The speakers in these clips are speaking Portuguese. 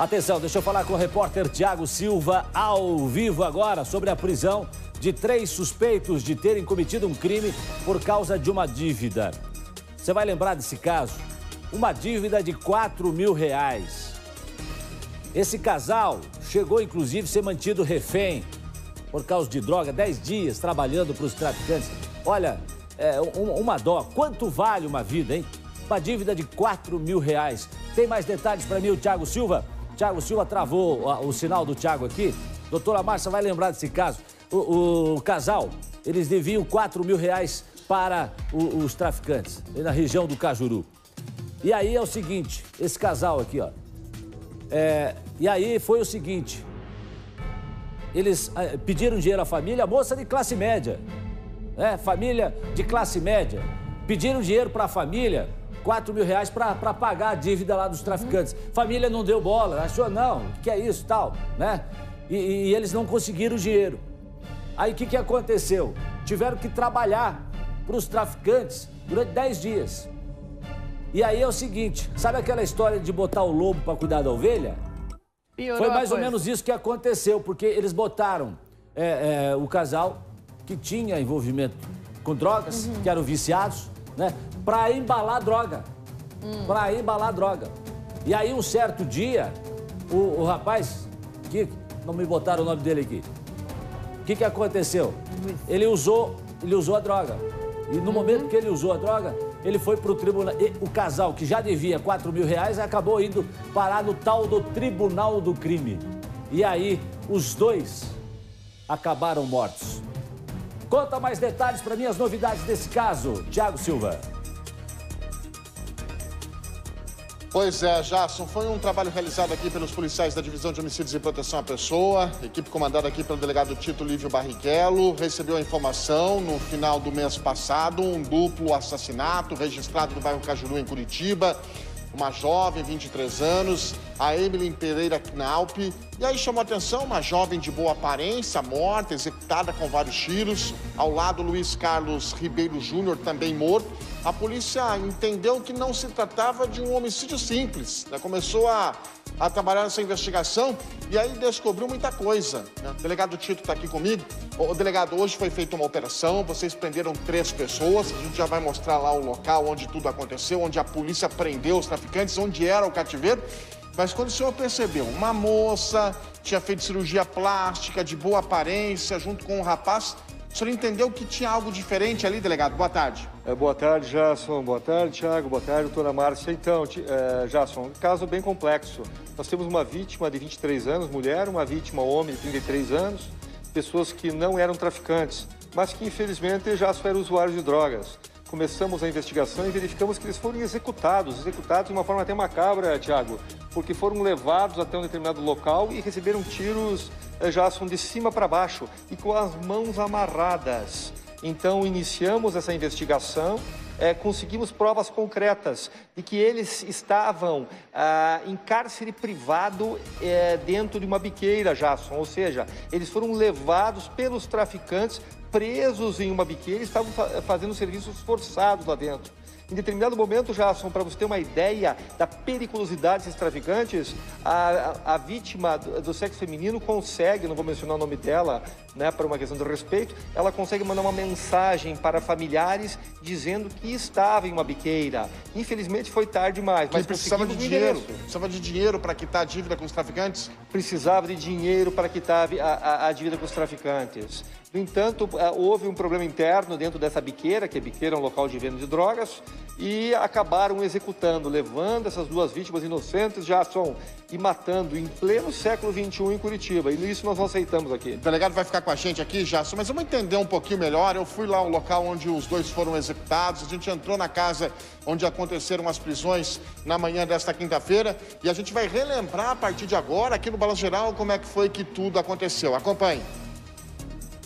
Atenção, deixa eu falar com o repórter Thiago Silva, ao vivo agora, sobre a prisão de 3 suspeitos de terem cometido um crime por causa de uma dívida. Você vai lembrar desse caso? Uma dívida de R$4.000. Esse casal chegou, inclusive, a ser mantido refém por causa de droga, 10 dias trabalhando para os traficantes. Olha, uma dó. Quanto vale uma vida, hein? Uma dívida de R$4.000. Tem mais detalhes para mim, o Thiago Silva? Thiago Silva travou o sinal do Thiago aqui. Doutora Márcia vai lembrar desse caso. O casal, eles deviam R$4.000 para os traficantes, na região do Cajuru. E aí é o seguinte, esse casal aqui, ó. E aí foi o seguinte, eles pediram dinheiro à família, moça de classe média, família de classe média. Pediram dinheiro para a família, R$4.000 para pagar a dívida lá dos traficantes. Família não deu bola, achou, não, o que é isso, tal, né? E eles não conseguiram o dinheiro. Aí o que aconteceu? Tiveram que trabalhar para os traficantes durante 10 dias. E aí é o seguinte, sabe aquela história de botar o lobo para cuidar da ovelha? Foi mais ou menos isso que aconteceu, porque eles botaram o casal que tinha envolvimento com drogas, que eram viciados, né? Para embalar droga. Para embalar droga. E aí, um certo dia, o rapaz, que não me botaram o nome dele aqui, o que aconteceu? Ele usou a droga. E no momento que ele usou a droga, ele foi para o tribunal. E o casal, que já devia R$4.000, acabou indo parar no tal do Tribunal do Crime. E aí, os dois acabaram mortos. Conta mais detalhes para mim, as novidades desse caso, Thiago Silva. Pois é, Jasson, foi um trabalho realizado aqui pelos policiais da Divisão de Homicídios e Proteção à Pessoa, equipe comandada aqui pelo delegado Tito Lívio Barrichello, recebeu a informação no final do mês passado, um duplo assassinato registrado no bairro Cajuru, em Curitiba, uma jovem, 23 anos, a Emily Pereira Knapp, e aí chamou a atenção uma jovem de boa aparência, morta, executada com vários tiros, ao lado Luiz Carlos Ribeiro Júnior, também morto. A polícia entendeu que não se tratava de um homicídio simples, né? Começou a trabalhar nessa investigação e aí descobriu muita coisa, né? O delegado Tito está aqui comigo. O delegado, hoje foi feita uma operação, vocês prenderam 3 pessoas, a gente já vai mostrar lá o local onde tudo aconteceu, onde a polícia prendeu os traficantes, onde era o cativeiro. Mas quando o senhor percebeu, uma moça tinha feito cirurgia plástica, de boa aparência, junto com um rapaz, o senhor entendeu que tinha algo diferente ali, delegado? Boa tarde. Boa tarde, Jasson. Boa tarde, Thiago. Boa tarde, doutora Márcia. Então, Jasson, um caso bem complexo. Nós temos uma vítima de 23 anos, mulher, uma vítima, homem, de 33 anos, pessoas que não eram traficantes, mas que, infelizmente, já eram usuários de drogas. Começamos a investigação e verificamos que eles foram executados de uma forma até macabra, Thiago, porque foram levados até um determinado local e receberam tiros, Jasson, de cima para baixo e com as mãos amarradas. Então, iniciamos essa investigação, conseguimos provas concretas de que eles estavam em cárcere privado dentro de uma biqueira, Jasson, ou seja, eles foram levados pelos traficantes, presos em uma biqueira e estavam fazendo serviços forçados lá dentro. Em determinado momento, Jasson, para você ter uma ideia da periculosidade desses traficantes, a vítima do sexo feminino consegue, não vou mencionar o nome dela, né, por uma questão de respeito, ela consegue mandar uma mensagem para familiares dizendo que estava em uma biqueira. Infelizmente foi tarde demais, mas precisava de dinheiro. Precisava de dinheiro para quitar a dívida com os traficantes? Precisava de dinheiro para quitar a dívida com os traficantes. No entanto, houve um problema interno dentro dessa biqueira, que a biqueira é um local de venda de drogas, e acabaram executando, levando essas 2 vítimas inocentes, Jasson, e matando em pleno século XXI em Curitiba. E isso nós não aceitamos aqui. O delegado vai ficar com a gente aqui, Jasson, mas vamos entender um pouquinho melhor. Eu fui lá ao local onde os 2 foram executados, a gente entrou na casa onde aconteceram as prisões na manhã desta quinta-feira, e a gente vai relembrar a partir de agora, aqui no Balanço Geral, como é que foi que tudo aconteceu. Acompanhe.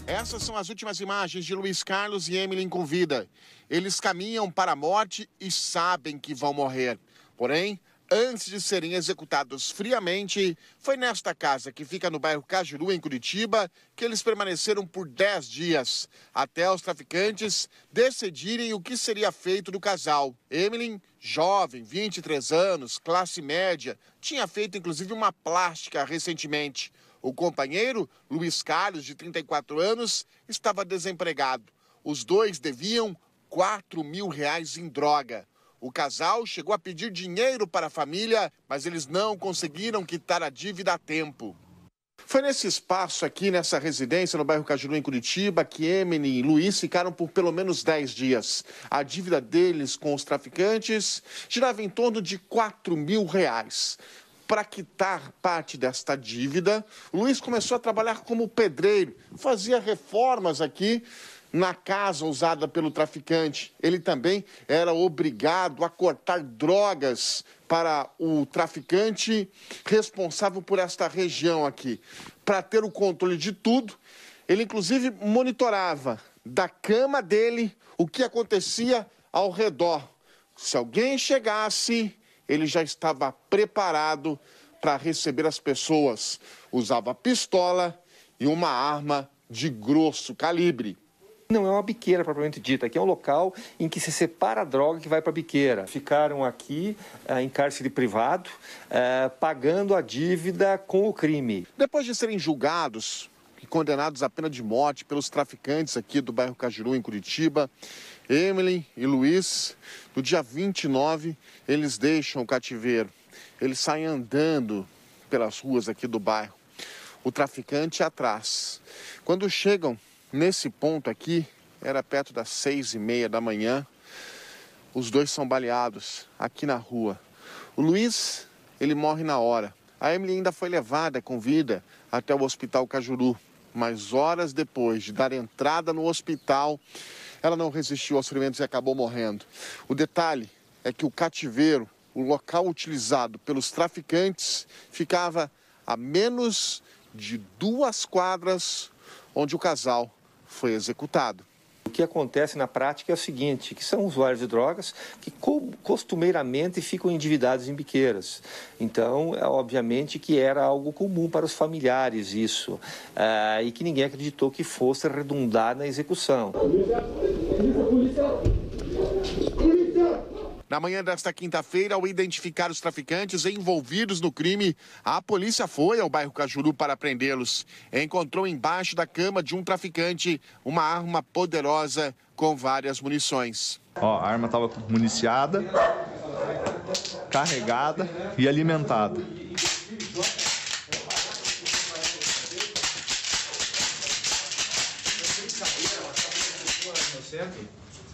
Essas são as últimas imagens de Luiz Carlos e Emily com vida. Eles caminham para a morte e sabem que vão morrer. Porém, antes de serem executados friamente. Foi nesta casa, que fica no bairro Cajuru, em Curitiba, que eles permaneceram por 10 dias, até os traficantes decidirem o que seria feito do casal. Emily, jovem, 23 anos, classe média, tinha feito inclusive uma plástica recentemente. O companheiro, Luiz Carlos, de 34 anos, estava desempregado. Os dois deviam R$4.000 em droga. O casal chegou a pedir dinheiro para a família, mas eles não conseguiram quitar a dívida a tempo. Foi nesse espaço aqui, nessa residência, no bairro Cajuru, em Curitiba, que Emily e Luiz ficaram por pelo menos 10 dias. A dívida deles com os traficantes girava em torno de R$4.000. Para quitar parte desta dívida, Luiz começou a trabalhar como pedreiro, fazia reformas aqui na casa usada pelo traficante. Ele também era obrigado a cortar drogas para o traficante responsável por esta região aqui. Para ter o controle de tudo, ele inclusive monitorava da cama dele o que acontecia ao redor. Se alguém chegasse, ele já estava preparado para receber as pessoas. Usava pistola e uma arma de grosso calibre. Não é uma biqueira propriamente dita, aqui é um local em que se separa a droga que vai para a biqueira. Ficaram aqui em cárcere privado, pagando a dívida com o crime. Depois de serem julgados e condenados à pena de morte pelos traficantes aqui do bairro Cajuru, em Curitiba, Emily e Luiz, no dia 29, eles deixam o cativeiro. Eles saem andando pelas ruas aqui do bairro. O traficante atrás. Quando chegam nesse ponto aqui, era perto das 6h30 da manhã, os dois são baleados aqui na rua. O Luiz, ele morre na hora. A Emily ainda foi levada com vida até o hospital Cajuru. Mas horas depois de dar entrada no hospital, ela não resistiu aos ferimentos e acabou morrendo. O detalhe é que o cativeiro, o local utilizado pelos traficantes, ficava a menos de 2 quadras onde o casal foi executado. O que acontece na prática é o seguinte, que são usuários de drogas que costumeiramente ficam endividados em biqueiras. Então, obviamente que era algo comum para os familiares isso, e que ninguém acreditou que fosse redundar na execução. Na manhã desta quinta-feira, ao identificar os traficantes envolvidos no crime, a polícia foi ao bairro Cajuru para prendê-los. Encontrou embaixo da cama de um traficante uma arma poderosa com várias munições. A arma estava municiada, carregada e alimentada.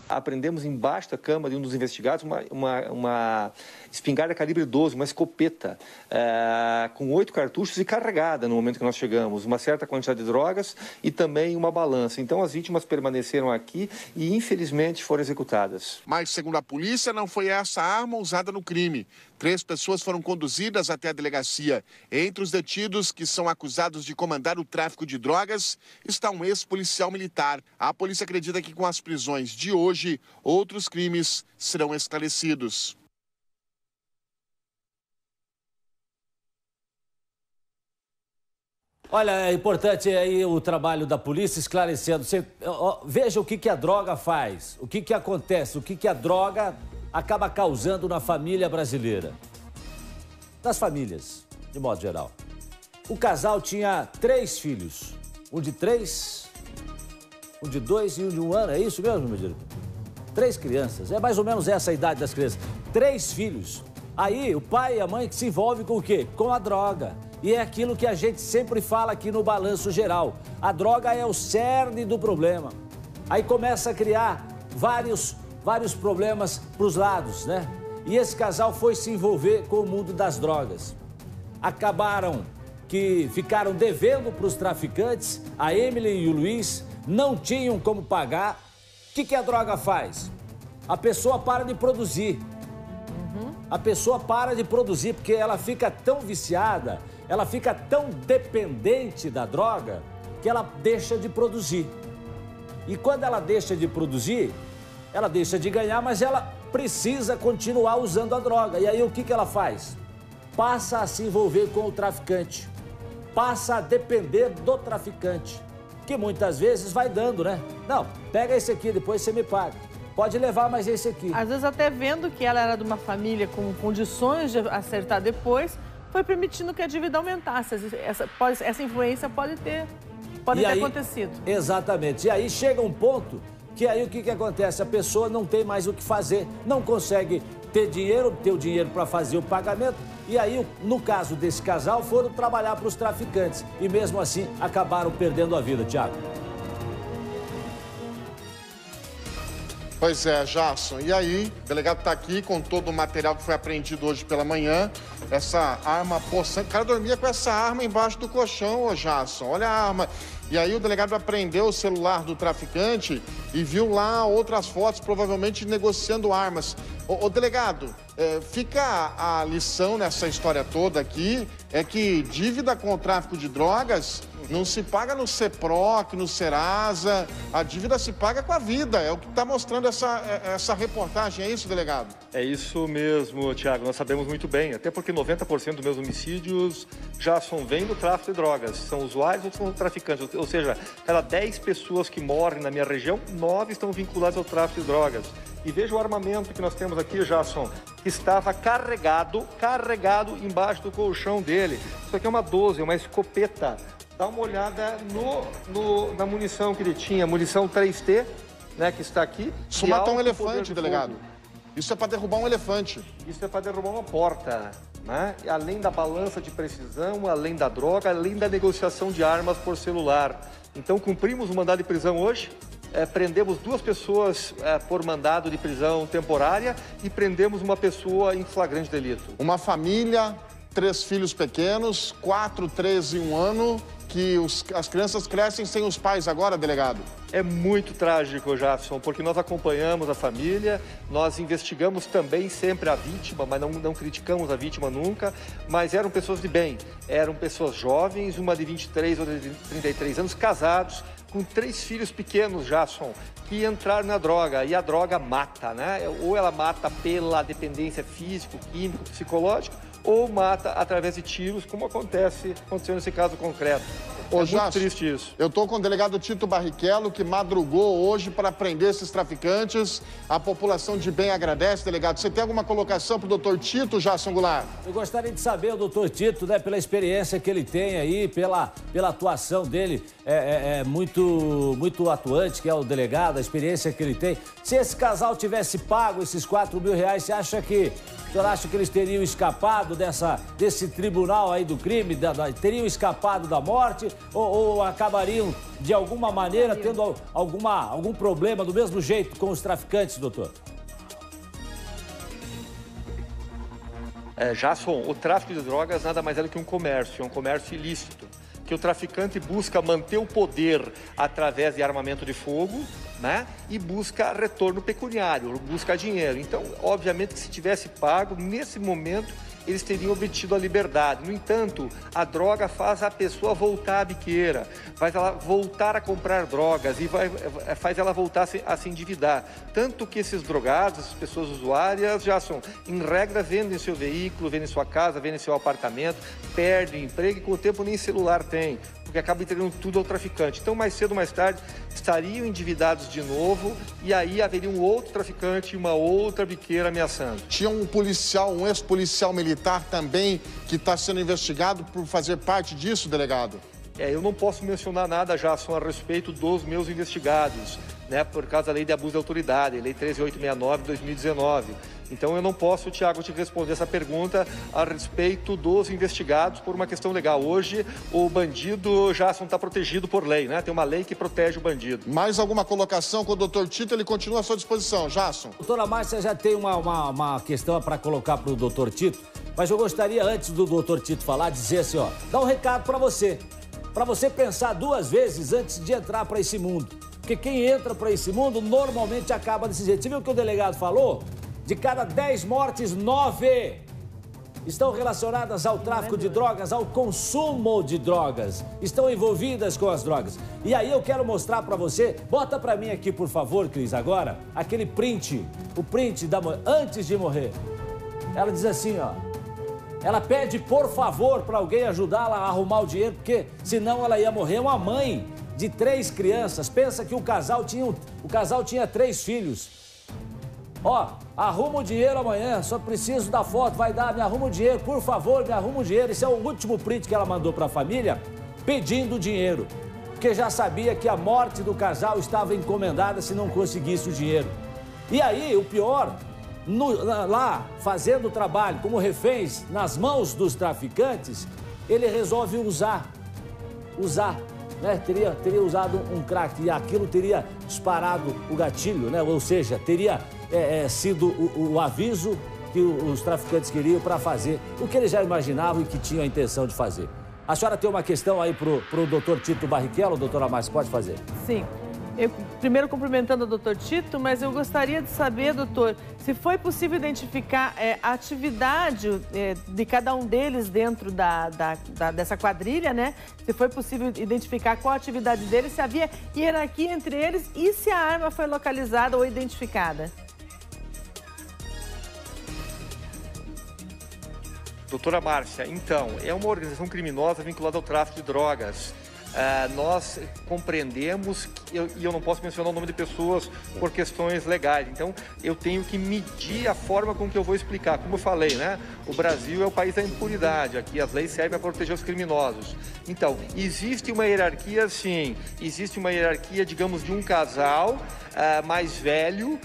Aprendemos embaixo da cama de um dos investigados uma espingarda calibre 12, uma escopeta, com 8 cartuchos e carregada no momento que nós chegamos, uma certa quantidade de drogas e também uma balança. Então as vítimas permaneceram aqui e infelizmente foram executadas. Mas segundo a polícia, não foi essa arma usada no crime. 3 pessoas foram conduzidas até a delegacia. Entre os detidos que são acusados de comandar o tráfico de drogas está um ex-policial militar. A polícia acredita que com as prisões de hoje, outros crimes serão esclarecidos. Olha, é importante aí o trabalho da polícia esclarecendo. Veja o que a droga faz, o que acontece, o que a droga acaba causando na família brasileira. Nas famílias, de modo geral. O casal tinha 3 filhos. Um de 3, um de 2 e um de 1 ano. É isso mesmo, meu diretor? 3 crianças. É mais ou menos essa a idade das crianças. 3 filhos. Aí o pai e a mãe que se envolvem com o quê? Com a droga. E é aquilo que a gente sempre fala aqui no Balanço Geral. A droga é o cerne do problema. Aí começa a criar vários problemas para os lados, né? E esse casal foi se envolver com o mundo das drogas. Acabaram que ficaram devendo para os traficantes, a Emily e o Luiz não tinham como pagar. O que a droga faz? A pessoa para de produzir. A pessoa para de produzir porque ela fica tão viciada, ela fica tão dependente da droga que ela deixa de produzir. E quando ela deixa de produzir, ela deixa de ganhar, mas ela precisa continuar usando a droga. E aí o que ela faz? Passa a se envolver com o traficante. Passa a depender do traficante. Que muitas vezes vai dando, né? Não, pega esse aqui, depois você me paga. Pode levar mais esse aqui. Às vezes até vendo que ela era de uma família com condições de acertar depois, foi permitindo que a dívida aumentasse. Essa influência pode ter acontecido. Exatamente. E aí chega um ponto que aí o que acontece? A pessoa não tem mais o que fazer, não consegue ter o dinheiro para fazer o pagamento. E aí, no caso desse casal, foram trabalhar para os traficantes. E mesmo assim, acabaram perdendo a vida, Tiago. Pois é, Jasson. E aí, o delegado está aqui com todo o material que foi apreendido hoje pela manhã. Essa arma possante. O cara dormia com essa arma embaixo do colchão, ô Jasson. Olha a arma. E aí o delegado apreendeu o celular do traficante e viu lá outras fotos, provavelmente negociando armas. Ô delegado, fica a lição nessa história toda aqui, é que dívida com o tráfico de drogas não se paga no CEPROC, no Serasa, a dívida se paga com a vida. É o que está mostrando essa reportagem, é isso, delegado? É isso mesmo, Tiago, nós sabemos muito bem, até porque 90% dos meus homicídios já vêm do tráfico de drogas, são usuários ou são traficantes, ou seja, cada 10 pessoas que morrem na minha região, 9 estão vinculadas ao tráfico de drogas. E veja o armamento que nós temos aqui, Jasson, que estava carregado embaixo do colchão dele. Isso aqui é uma 12, uma escopeta. Dá uma olhada na munição que ele tinha, munição 3T, né, que está aqui. Isso mata um elefante, delegado. Isso é para derrubar um elefante. Isso é para derrubar uma porta, né? Além da balança de precisão, além da droga, além da negociação de armas por celular. Então, cumprimos o mandado de prisão hoje. Prendemos 2 pessoas por mandado de prisão temporária e prendemos uma pessoa em flagrante delito. Uma família, 3 filhos pequenos, 4, 3 e 1 ano, que as crianças crescem sem os pais agora, delegado? É muito trágico, Jasson, porque nós acompanhamos a família, nós investigamos também sempre a vítima, mas não criticamos a vítima nunca, mas eram pessoas de bem, eram pessoas jovens, uma de 23 ou de 33 anos, casados, com 3 filhos pequenos, Jasson, que entraram na droga, e a droga mata, né? Ou ela mata pela dependência físico, químico, psicológica, ou mata através de tiros, como aconteceu nesse caso concreto. Muito triste isso. Eu estou com o delegado Tito Barrichello, que madrugou hoje para prender esses traficantes. A população de bem agradece, delegado. Você tem alguma colocação para o doutor Tito, Jasson Goulart? Eu gostaria de saber, o doutor Tito, né, pela experiência que ele tem aí, pela atuação dele, muito atuante, que é o delegado, a experiência que ele tem. Se esse casal tivesse pago esses R$4.000, você acha que... O senhor acha que eles teriam escapado desse tribunal aí do crime? Teriam escapado da morte? Ou acabariam, de alguma maneira, tendo algum problema do mesmo jeito com os traficantes, doutor? Jasson, o tráfico de drogas nada mais é do que um comércio ilícito, que o traficante busca manter o poder através de armamento de fogo, né? E busca retorno pecuniário, busca dinheiro. Então, obviamente que se tivesse pago, nesse momento, eles teriam obtido a liberdade. No entanto, a droga faz a pessoa voltar à biqueira, faz ela voltar a comprar drogas e faz ela voltar a se endividar. Tanto que esses drogados, essas pessoas usuárias, já são, em regra, vendem seu veículo, vendem sua casa, vendem seu apartamento, perdem emprego e com o tempo nem celular tem, porque acaba entregando tudo ao traficante. Então, mais cedo ou mais tarde, estariam endividados de novo e aí haveria um outro traficante e uma outra biqueira ameaçando. Tinha um policial, um ex-policial militar também, que está sendo investigado por fazer parte disso, delegado? Eu não posso mencionar nada, Jasson, a respeito dos meus investigados, né, por causa da lei de abuso de autoridade, lei 13869 de 2019. Então, eu não posso, Tiago, te responder essa pergunta a respeito dos investigados por uma questão legal. Hoje, o bandido, Jasson, está protegido por lei, né? Tem uma lei que protege o bandido. Mais alguma colocação com o doutor Tito? Ele continua à sua disposição, Jasson. Doutora Márcia, já tem uma questão para colocar para o doutor Tito, mas eu gostaria, antes do doutor Tito falar, dizer assim, ó, dar um recado para você pensar 2 vezes antes de entrar para esse mundo. Porque quem entra para esse mundo normalmente acaba desse jeito. Você viu o que o delegado falou? De cada 10 mortes, 9 estão relacionadas ao tráfico de drogas, ao consumo de drogas, estão envolvidas com as drogas. E aí eu quero mostrar pra você, bota pra mim aqui, por favor, Cris, agora, aquele print, o print da mulher, antes de morrer. Ela diz assim, ó, ela pede, por favor, pra alguém ajudá-la a arrumar o dinheiro, porque senão ela ia morrer. Uma mãe de 3 crianças, pensa que o casal tinha 3 filhos. Ó, arruma o dinheiro amanhã, só preciso da foto, vai dar, me arruma o dinheiro, por favor, me arruma o dinheiro. Esse é o último print que ela mandou para a família, pedindo dinheiro, porque já sabia que a morte do casal estava encomendada se não conseguisse o dinheiro. E aí, o pior, lá, fazendo o trabalho como reféns nas mãos dos traficantes, ele resolve usar, né? Teria usado um crack e aquilo teria disparado o gatilho, né? Ou seja, teria sido o aviso que os traficantes queriam para fazer o que eles já imaginavam e que tinham a intenção de fazer. A senhora tem uma questão aí pro doutor Tito Barrichello, doutora Márcia, pode fazer? Sim. Eu, primeiro cumprimentando o doutor Tito, mas eu gostaria de saber, doutor, se foi possível identificar a atividade de cada um deles dentro dessa quadrilha, né? Se foi possível identificar qual a atividade deles, se havia hierarquia entre eles e se a arma foi localizada ou identificada. Doutora Márcia, então, é uma organização criminosa vinculada ao tráfico de drogas. Nós compreendemos, e eu não posso mencionar o nome de pessoas por questões legais, então eu tenho que medir a forma com que eu vou explicar. Como eu falei, né? O Brasil é o país da impunidade, aqui as leis servem para proteger os criminosos. Então, existe uma hierarquia, sim, existe uma hierarquia, digamos, de um casal mais velho,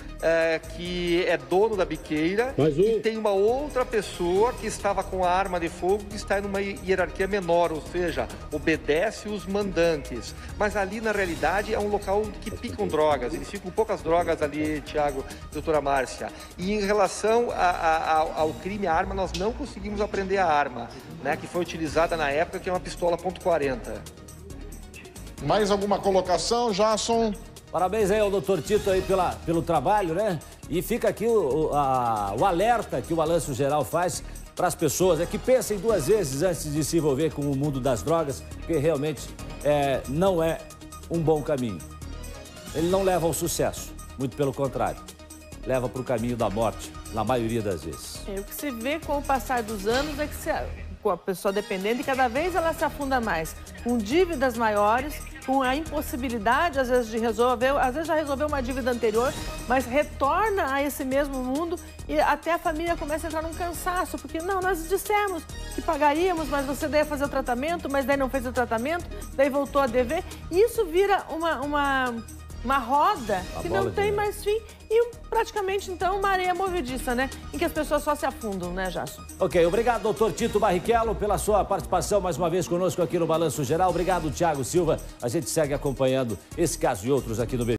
que é dono da biqueira, e tem uma outra pessoa que estava com a arma de fogo, que está numa hierarquia menor, ou seja, obedece os mandantes. Mas ali, na realidade, é um local que picam drogas, eles ficam poucas drogas ali, Tiago, doutora Márcia. E em relação ao crime, a arma, nós não conseguimos apreender a arma, né, que foi utilizada na época, que é uma pistola .40. Mais alguma colocação, Jasson? Parabéns aí ao doutor Tito aí pelo trabalho, né? E fica aqui o alerta que o Balanço Geral faz para as pessoas, que pensem 2 vezes antes de se envolver com o mundo das drogas, porque realmente não é um bom caminho. Ele não leva ao sucesso, muito pelo contrário, leva para o caminho da morte, na maioria das vezes. O que se vê com o passar dos anos é que com a pessoa dependente, cada vez ela se afunda mais, com dívidas maiores, com a impossibilidade, às vezes, de resolver, às vezes já resolveu uma dívida anterior, mas retorna a esse mesmo mundo e até a família começa a entrar num cansaço, porque não, nós dissemos que pagaríamos, mas você daí ia fazer o tratamento, mas daí não fez o tratamento, daí voltou a dever, e isso vira uma roda que não tem mais fim e praticamente, então, uma areia movediça, né? Em que as pessoas só se afundam, né, Jasson? Ok, obrigado, doutor Tito Barrichello, pela sua participação mais uma vez conosco aqui no Balanço Geral. Obrigado, Thiago Silva. A gente segue acompanhando esse caso e outros aqui no BG.